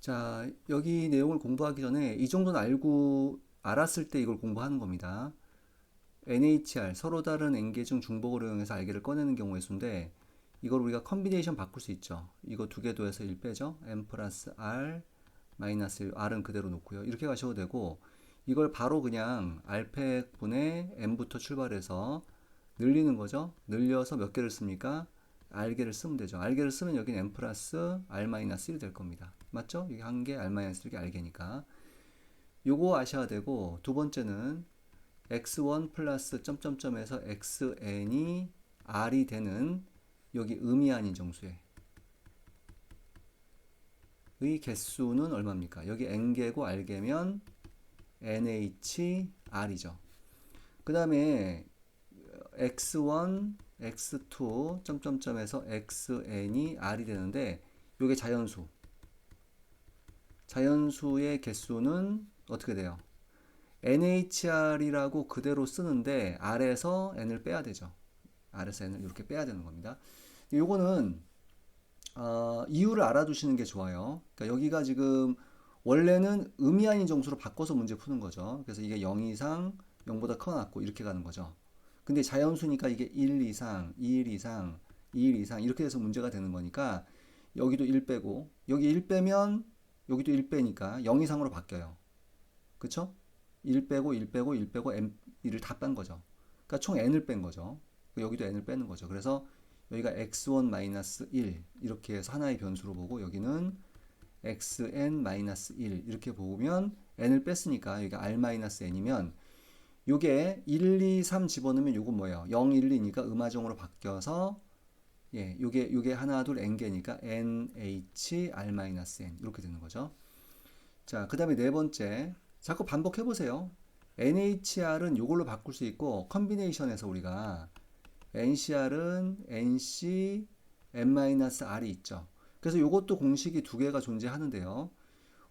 자, 여기 내용을 공부하기 전에 이 정도는 알았을 때 이걸 공부하는 겁니다. NHR, 서로 다른 N개 중 중복을 이용해서 R개를 꺼내는 경우의 수인데, 이걸 우리가 컨비네이션 바꿀 수 있죠. 이거 두 개 더해서 1 빼죠. M 플러스 R 마이너스 1, R은 그대로 놓고요. 이렇게 가셔도 되고, 이걸 바로 그냥 R팩 분의 M부터 출발해서 늘리는 거죠. 늘려서 몇 개를 씁니까? R개를 쓰면 되죠. R개를 쓰면 여기는 M 플러스 R 마이너스 1이 될 겁니다. 맞죠? 여기 한 개, R 마이너스 1개 R개니까. 요거 아셔야 되고, 두 번째는 x1 플러스 점점점에서 xn이 r이 되는 여기 의미 아닌 정수의 개수는 얼마입니까? 여기 n개고 r개면 nhr이죠. 그 다음에 x1, x2 점점점에서 xn이 r이 되는데 이게 자연수의 개수는 어떻게 돼요? NHR이라고 그대로 쓰는데 R에서 N을 빼야 되죠. R에서 N을 이렇게 빼야 되는 겁니다. 요거는 이유를 알아두시는 게 좋아요. 그러니까 여기가 지금 원래는 의미 아닌 정수로 바꿔서 문제 푸는 거죠. 그래서 이게 0 이상, 0보다 커 낮고 이렇게 가는 거죠. 근데 자연수니까 이게 1 이상, 2일 이상, 2일 이상 이렇게 돼서 문제가 되는 거니까 여기도 1 빼고 여기 1 빼면 여기도 1 빼니까 0 이상으로 바뀌어요. 그쵸? 1 빼고 1 빼고 1 빼고 m 1을 다 뺀 거죠. 그러니까 총 n을 뺀 거죠. 여기도 n을 빼는 거죠. 그래서 여기가 x1-1 이렇게 해서 하나의 변수로 보고 여기는 xn-1 이렇게 보면 n을 뺐으니까 여기가 r-n이면 요게 1, 2, 3 집어넣으면 요건 뭐예요? 0, 1, 2니까 음화정으로 바뀌어서 요게 하나 둘 n개니까 nh r-n 이렇게 되는 거죠. 자, 그 다음에 네 번째. 자꾸 반복해 보세요. NHR은 이걸로 바꿀 수 있고 컨비네이션에서 우리가 NCR은 NC N-R이 있죠. 그래서 이것도 공식이 두 개가 존재하는데요.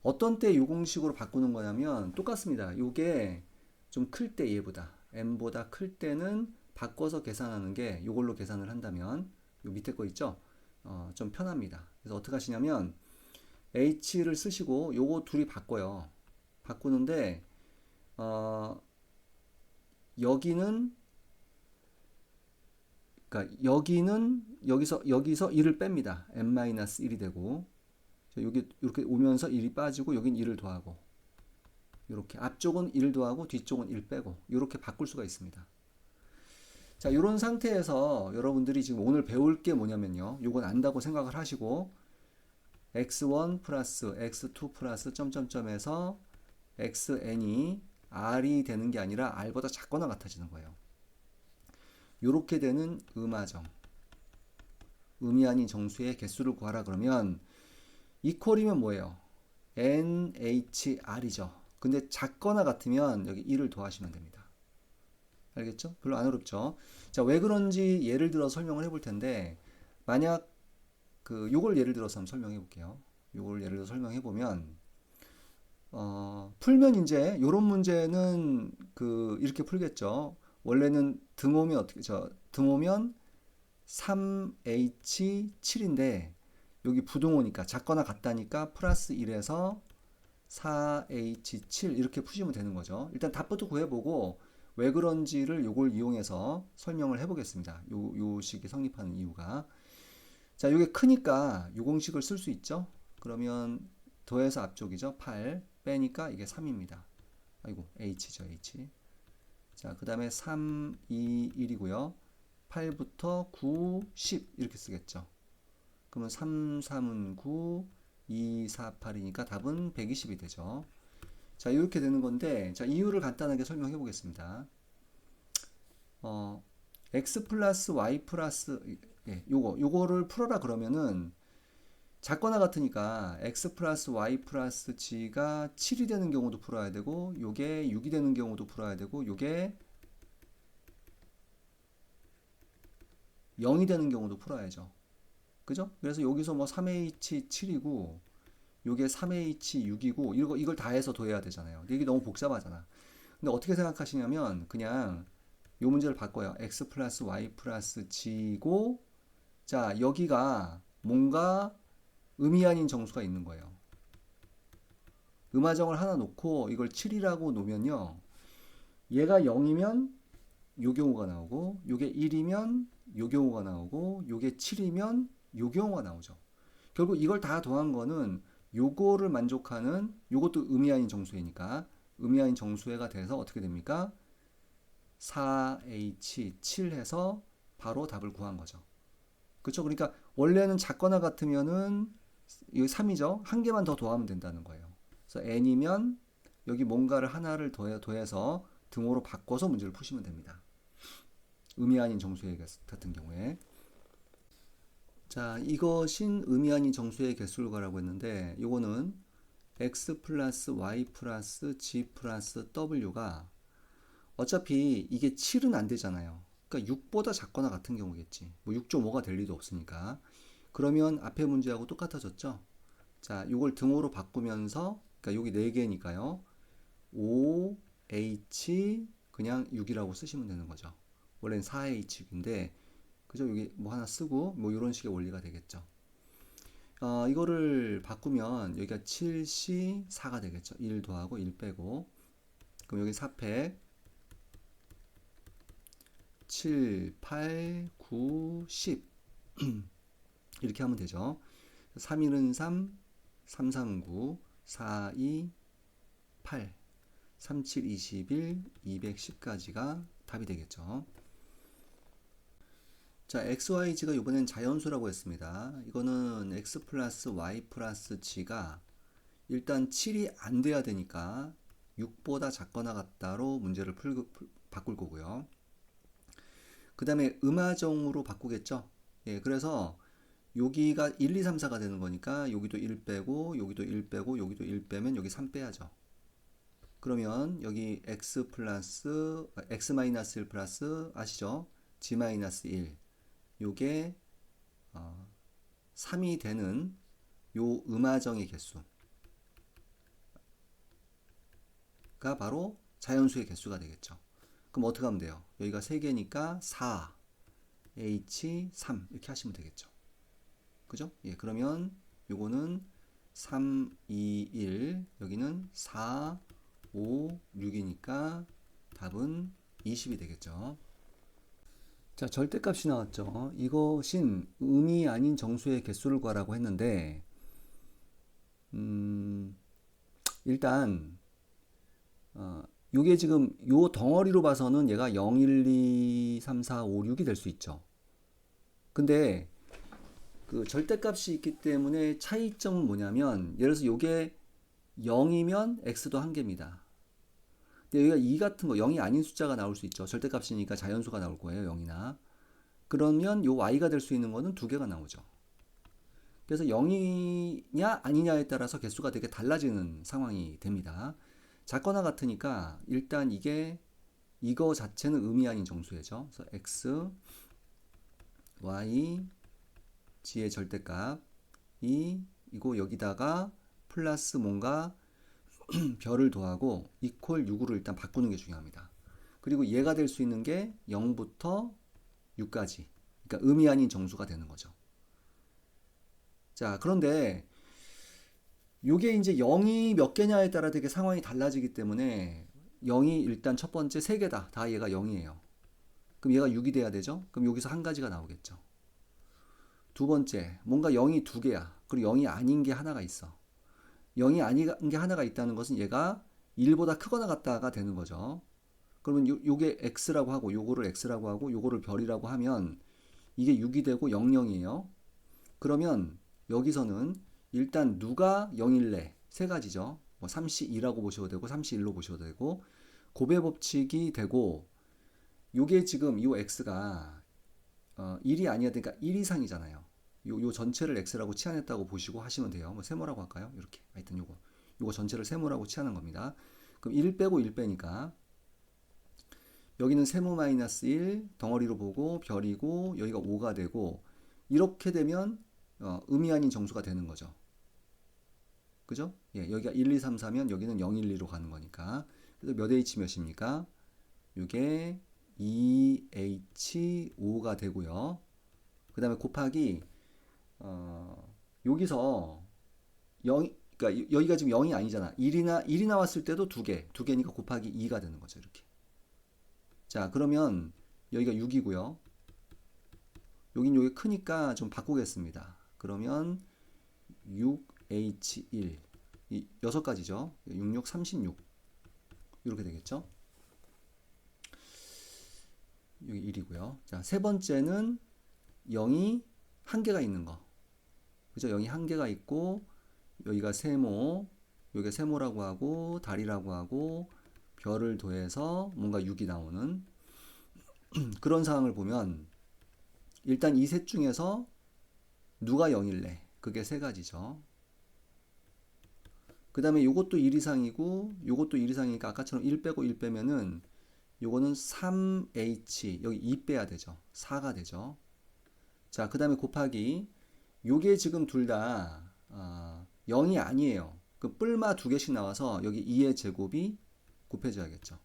어떤 때 이 공식으로 바꾸는 거냐면 똑같습니다. 이게 좀 클 때 얘보다 M보다 클 때는 바꿔서 계산하는 게 이걸로 계산을 한다면 요 밑에 거 있죠? 좀 편합니다. 그래서 어떻게 하시냐면 H를 쓰시고 요거 둘이 바꿔요. 바꾸는데 어, 여기는 그러니까 여기는 여기서 1을 뺍니다. n-1이 되고 여기 이렇게 오면서 1이 빠지고 여긴 1을 더하고 이렇게 앞쪽은 1 더하고 뒤쪽은 1 빼고 이렇게 바꿀 수가 있습니다. 자, 이런 상태에서 여러분들이 지금 오늘 배울 게 뭐냐면요. 요건 안다고 생각을 하시고 x1 플러스 x2 플러스 점점점에서 xn이 r이 되는 게 아니라 r보다 작거나 같아지는 거예요. 이렇게 되는 음화정, 의미 아닌 정수의 개수를 구하라 그러면 이퀄이면 뭐예요? NHR이죠. 근데 작거나 같으면 여기 1을 더하시면 됩니다. 알겠죠? 별로 안 어렵죠? 자, 왜 그런지 예를 들어 설명을 해볼 텐데 만약 요걸 예를 들어서 한번 설명해 볼게요. 요걸 예를 들어 설명해 보면 풀면 이제 요런 문제는 이렇게 풀겠죠. 원래는 등호면 3H7인데 여기 부등호니까 작거나 같다니까 플러스 1에서 4H7 이렇게 푸시면 되는 거죠. 일단 답부터 구해보고 왜 그런지를 요걸 이용해서 설명을 해보겠습니다. 요 식이 성립하는 이유가. 자, 요게 크니까 요 공식을 쓸 수 있죠. 그러면 더해서 앞쪽이죠. 8 빼니까 이게 3입니다. 아이고 H죠 H. 자, 그 다음에 3, 2, 1이고요. 8부터 9, 10 이렇게 쓰겠죠. 그러면 3, 3은 9, 2, 4, 8이니까 답은 120이 되죠. 자, 이렇게 되는 건데, 자, 이유를 간단하게 설명해 보겠습니다. x 플러스 y 플러스, 요거를 풀어라 그러면은, 작거나 같으니까 x 플러스 y 플러스 g가 7이 되는 경우도 풀어야 되고, 요게 6이 되는 경우도 풀어야 되고, 요게 0이 되는 경우도 풀어야죠. 그죠? 그래서 여기서 뭐 3H7이고, 요게 3H6이고, 이걸 다 해서 더해야 되잖아요. 근데 이게 너무 복잡하잖아. 근데 어떻게 생각하시냐면, 그냥 요 문제를 바꿔요. x 플러스 y 플러스 g고, 자, 여기가 뭔가 의미 아닌 정수가 있는 거예요. 음화정을 하나 놓고 이걸 7이라고 놓으면요. 얘가 0이면 요 경우가 나오고 요게 1이면 요 경우가 나오고 요게 7이면 요 경우가 나오죠. 결국 이걸 다 더한 거는 요거를 만족하는 요것도 의미 아닌 정수회니까 의미 아닌 정수회가 돼서 어떻게 됩니까? 4H7 해서 바로 답을 구한 거죠. 그렇죠? 그러니까 원래는 작거나 같으면은 이거 3이죠. 한 개만 더 더하면 된다는 거예요. 그래서 n이면 여기 뭔가를 하나를 더해서 등호로 바꿔서 문제를 푸시면 됩니다. 의미 아닌 정수의 같은 경우에. 자, 이것인 의미 아닌 정수의 개수를 구하라고 했는데 이거는 x 플러스 y 플러스 g 플러스 w가 어차피 이게 7은 안 되잖아요. 그러니까 6보다 작거나 같은 경우겠지. 뭐 6.5가 될 리도 없으니까. 그러면 앞에 문제하고 똑같아졌죠. 자, 이걸 등호로 바꾸면서 그러니까 여기 4개니까요. 5h 그냥 6이라고 쓰시면 되는 거죠. 원래는 4h인데 그죠? 여기 뭐 하나 쓰고 뭐 이런 식의 원리가 되겠죠. 이거를 바꾸면 여기가 7c4가 되겠죠. 1 더하고 1 빼고 그럼 여기 4팩 7, 8, 9, 10 이렇게 하면 되죠. 3, 1은 3, 3, 3, 9, 4, 2, 8, 3, 7, 21, 210까지가 답이 되겠죠. 자, XYG가 이번엔 자연수라고 했습니다. 이거는 X 플러스 Y 플러스 G가 일단 7이 안 돼야 되니까 6보다 작거나 같다로 문제를 바꿀 거고요. 그 다음에 음화정으로 바꾸겠죠. 예, 그래서 여기가 1, 2, 3, 4가 되는 거니까 여기도 1 빼고 여기도 1 빼고 여기도 1 빼면 여기 3 빼야죠. 그러면 여기 x 플러스 x 마이너스 1 플러스 아시죠? g 마이너스 1 요게 3이 되는 요 음화정의 개수가 바로 자연수의 개수가 되겠죠. 그럼 어떻게 하면 돼요? 여기가 3개니까 4 h 3 이렇게 하시면 되겠죠. 그죠? 예, 그러면 요거는 3, 2, 1 여기는 4, 5, 6이니까 답은 20이 되겠죠. 자, 절대값이 나왔죠. 이것인 음이 아닌 정수의 개수를 구하라고 했는데 일단 요게 지금 요 덩어리로 봐서는 얘가 0, 1, 2, 3, 4, 5, 6이 될 수 있죠. 근데 그 절대값이 있기 때문에 차이점은 뭐냐면 예를 들어서 요게 0이면 x도 한 개입니다. 근데 여기가 2 같은 거 0이 아닌 숫자가 나올 수 있죠. 절대값이니까 자연수가 나올 거예요. 0이나. 그러면 요 y가 될 수 있는 거는 2개가 나오죠. 그래서 0이냐 아니냐에 따라서 개수가 되게 달라지는 상황이 됩니다. 작거나 같으니까 일단 이거 자체는 의미 아닌 정수예죠. 그래서 x, y, g의 절대값 이거 여기다가 플러스 뭔가 별을 더하고 이퀄 6으로 일단 바꾸는 게 중요합니다. 그리고 얘가 될 수 있는 게 0부터 6까지. 그러니까 의미 아닌 정수가 되는 거죠. 자, 그런데 요게 이제 0이 몇 개냐에 따라 되게 상황이 달라지기 때문에 0이 일단 첫 번째 3개다. 다 얘가 0이에요. 그럼 얘가 6이 돼야 되죠? 그럼 여기서 한 가지가 나오겠죠. 두 번째, 뭔가 0이 2개야. 그리고 0이 아닌 게 하나가 있어. 0이 아닌 게 하나가 있다는 것은 얘가 1보다 크거나 같다가 되는 거죠. 그러면 요게 x라고 하고 요거를 x라고 하고 요거를 별이라고 하면 이게 6이 되고 00이에요. 그러면 여기서는 일단 누가 0일래? 세 가지죠. 뭐 3C2라고 보셔도 되고 3C1로 보셔도 되고 고배 법칙이 되고 요게 지금 이 x가 1이 아니야 되니까 1 이상이잖아요. 요 전체를 x라고 치환했다고 보시고 하시면 돼요. 뭐 세모라고 할까요? 이렇게. 하여튼 요거 전체를 세모라고 치환한 겁니다. 그럼 1 빼고 1 빼니까 여기는 세모 마이너스 1 덩어리로 보고 별이고 여기가 5가 되고 이렇게 되면 의미 아닌 정수가 되는 거죠. 그죠? 예, 여기가 1, 2, 3, 4면 여기는 0, 1, 2로 가는 거니까. 그래서 몇 h 몇입니까? 이게 2h5가 되고요. 그 다음에 곱하기 여기서 그러니까 여기가 지금 0이 아니잖아. 1이 나왔을 때도 두 개니까 곱하기 2가 되는 거죠. 이렇게. 자, 그러면 여기가 6이고요. 여긴 여기 크니까 좀 바꾸겠습니다. 그러면 6H1 이 6가지죠. 66, 36 이렇게 되겠죠. 여기 1이고요. 자, 세 번째는 0이 한 개가 있는 거. 그죠? 0이 한 개가 있고 여기가 세모, 여기가 세모라고 하고 달이라고 하고 별을 더해서 뭔가 6이 나오는 그런 상황을 보면 일단 이 셋 중에서 누가 0일래? 그게 세 가지죠. 그 다음에 요것도 1 이상이고 요것도 1 이상이니까 아까처럼 1 빼고 1 빼면은 요거는 3H 여기 2 빼야 되죠. 4가 되죠. 자, 그 다음에 곱하기 요게 지금 둘 다 0이 아니에요. 그 뿔마 두 개씩 나와서 여기 2의 제곱이 곱해져야겠죠.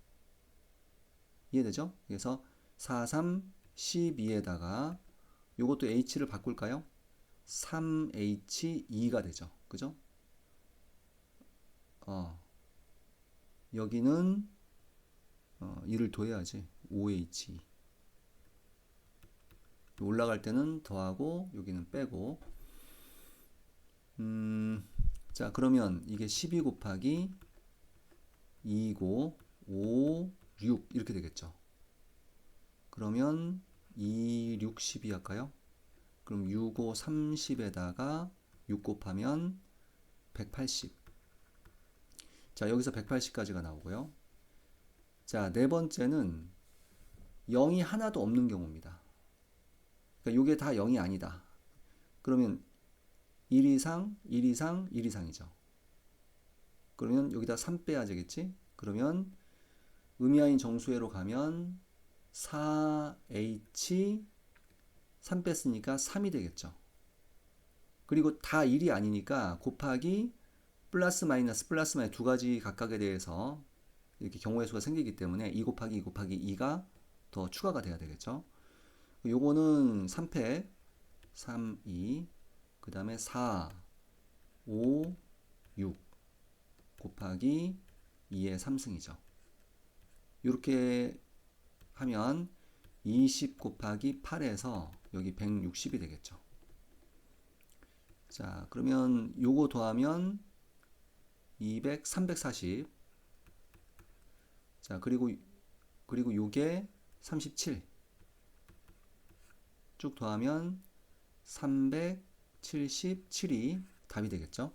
이해되죠? 그래서 4, 3, 12에다가 요것도 H를 바꿀까요? 3H2가 되죠. 그죠? 여기는 2를 더해야지. 5H2. 올라갈 때는 더하고 여기는 빼고 자, 그러면 이게 12 곱하기 2고 5, 6 이렇게 되겠죠. 그러면 2, 6, 12 할까요? 그럼 6, 5, 30에다가 6 곱하면 180. 자, 여기서 180까지가 나오고요. 자, 네 번째는 0이 하나도 없는 경우입니다. 그러니까 이게 다 0이 아니다. 그러면 1 이상, 1 이상, 1 이상이죠. 그러면 여기다 3 빼야 되겠지? 그러면 의미하인 정수회로 가면 4H 3 뺐으니까 3이 되겠죠. 그리고 다 1이 아니니까 곱하기 플러스 마이너스 두 가지 각각에 대해서 이렇게 경우의 수가 생기기 때문에 2 곱하기 2 곱하기 2가 더 추가가 돼야 되겠죠. 요거는 3팩 3, 2 그 다음에 4, 5, 6 곱하기 2의 3승이죠. 이렇게 하면 20 곱하기 8에서 여기 160이 되겠죠. 자, 그러면 요거 더하면 200, 340. 자, 그리고 요게 37. 쭉 더하면 377이 답이 되겠죠.